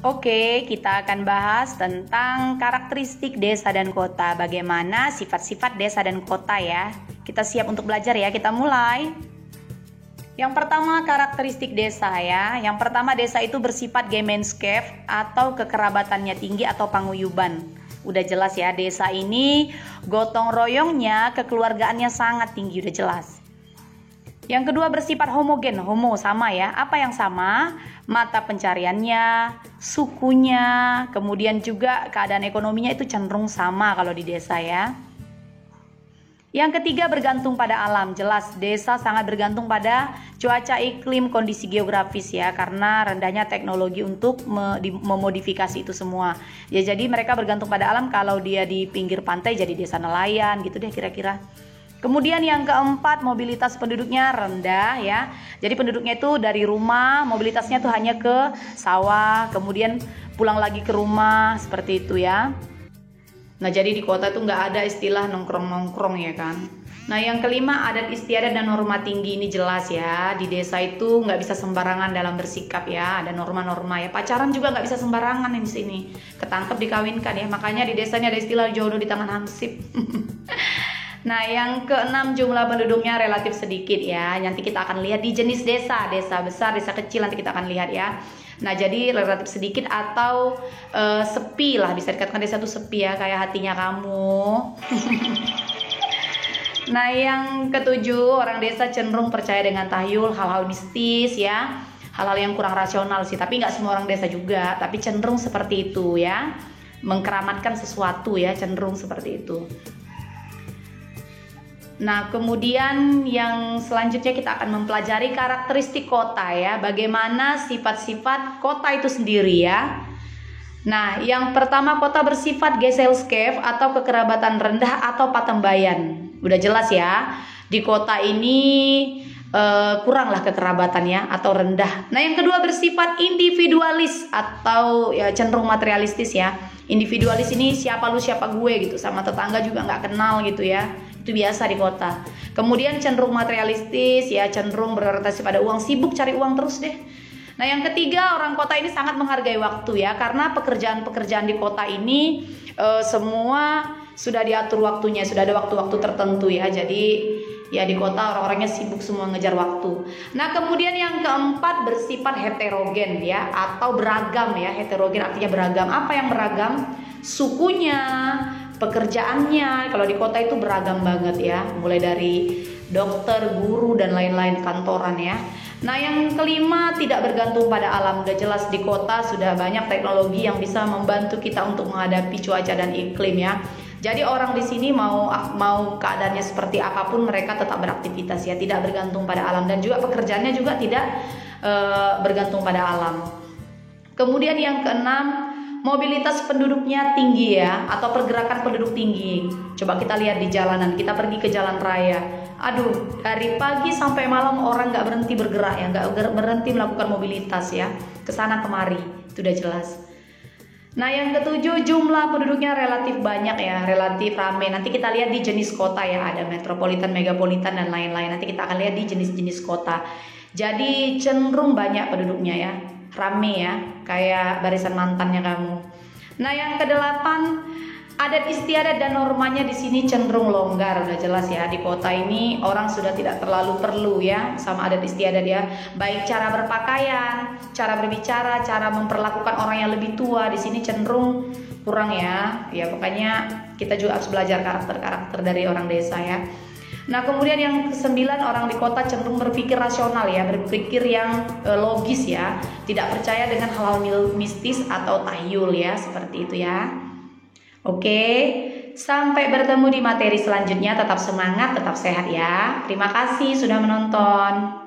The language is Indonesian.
Oke, kita akan bahas tentang karakteristik desa dan kota. Bagaimana sifat-sifat desa dan kota ya. Kita siap untuk belajar ya, kita mulai. Yang pertama karakteristik desa ya. Yang pertama desa itu bersifat Gemeinschaft atau kekerabatannya tinggi atau paguyuban. Udah jelas ya, desa ini gotong royongnya, kekeluargaannya sangat tinggi, udah jelas. Yang kedua bersifat homogen, homo sama ya. Apa yang sama? Mata pencariannya, sukunya, kemudian juga keadaan ekonominya itu cenderung sama kalau di desa ya. Yang ketiga bergantung pada alam, jelas desa sangat bergantung pada cuaca, iklim, kondisi geografis ya, karena rendahnya teknologi untuk memodifikasi itu semua. Ya jadi mereka bergantung pada alam, kalau dia di pinggir pantai jadi desa nelayan gitu deh kira-kira. Kemudian yang keempat, mobilitas penduduknya rendah ya. Jadi penduduknya itu dari rumah, mobilitasnya tuh hanya ke sawah, kemudian pulang lagi ke rumah, seperti itu ya. Nah jadi di kota tuh nggak ada istilah nongkrong-nongkrong ya kan. Nah yang kelima, adat istiadat dan norma tinggi, ini jelas ya. Di desa itu nggak bisa sembarangan dalam bersikap ya, ada norma-norma ya. Pacaran juga nggak bisa sembarangan di sini. Ketangkep dikawinkan ya, makanya di desanya ada istilah jodoh di tangan hansip. Nah yang keenam, jumlah penduduknya relatif sedikit ya. Nanti kita akan lihat di jenis desa, desa besar, desa kecil, nanti kita akan lihat ya. Nah jadi relatif sedikit atau sepi lah, bisa dikatakan desa itu sepi ya, kayak hatinya kamu. Nah yang ketujuh, orang desa cenderung percaya dengan tahyul, hal-hal mistis ya, hal-hal yang kurang rasional sih, tapi nggak semua orang desa juga, tapi cenderung seperti itu ya, mengkeramatkan sesuatu ya, cenderung seperti itu. Nah kemudian yang selanjutnya kita akan mempelajari karakteristik kota ya, bagaimana sifat-sifat kota itu sendiri ya. Nah yang pertama, kota bersifat Gesellschaft atau kekerabatan rendah atau patembayan. Udah jelas ya, di kota ini kuranglah kekerabatannya atau rendah. Nah yang kedua bersifat individualis atau ya cenderung materialistis ya. Individualis ini siapa lu siapa gue gitu, sama tetangga juga nggak kenal gitu ya. Itu biasa di kota. Kemudian cenderung materialistis ya, cenderung berorientasi pada uang, sibuk cari uang terus deh. Nah yang ketiga, orang kota ini sangat menghargai waktu ya, karena pekerjaan-pekerjaan di kota ini semua sudah diatur waktunya, sudah ada waktu-waktu tertentu ya. Jadi ya di kota orang-orangnya sibuk semua ngejar waktu. Nah kemudian yang keempat bersifat heterogen ya, atau beragam ya. Heterogen artinya beragam. Apa yang beragam? Sukunya, pekerjaannya. Kalau di kota itu beragam banget ya, mulai dari dokter, guru, dan lain-lain, kantoran ya. Nah yang kelima, tidak bergantung pada alam. Udah jelas di kota sudah banyak teknologi yang bisa membantu kita untuk menghadapi cuaca dan iklim ya. Jadi orang di sini mau keadaannya seperti apapun, mereka tetap beraktivitas ya, tidak bergantung pada alam, dan juga pekerjaannya juga tidak bergantung pada alam. Kemudian yang keenam, mobilitas penduduknya tinggi ya, atau pergerakan penduduk tinggi. Coba kita lihat di jalanan, kita pergi ke jalan raya. Aduh, dari pagi sampai malam orang nggak berhenti bergerak ya, nggak berhenti melakukan mobilitas ya, kesana kemari, itu udah jelas. Nah yang ketujuh, jumlah penduduknya relatif banyak ya, relatif ramai. Nanti kita lihat di jenis kota ya, ada metropolitan, megapolitan, dan lain-lain. Nanti kita akan lihat di jenis-jenis kota. Jadi cenderung banyak penduduknya ya, rame ya, kayak barisan mantannya kamu. Nah yang kedelapan, adat istiadat dan normanya di sini cenderung longgar. Udah jelas ya, di kota ini orang sudah tidak terlalu perlu ya sama adat istiadat ya. Baik cara berpakaian, cara berbicara, cara memperlakukan orang yang lebih tua di sini cenderung kurang ya. Ya pokoknya kita juga harus belajar karakter-karakter dari orang desa ya. Nah kemudian yang kesembilan, orang di kota cenderung berpikir rasional ya, berpikir yang logis ya, tidak percaya dengan hal-hal mistis atau tahyul ya, seperti itu ya. Oke, sampai bertemu di materi selanjutnya. Tetap semangat, tetap sehat ya. Terima kasih sudah menonton.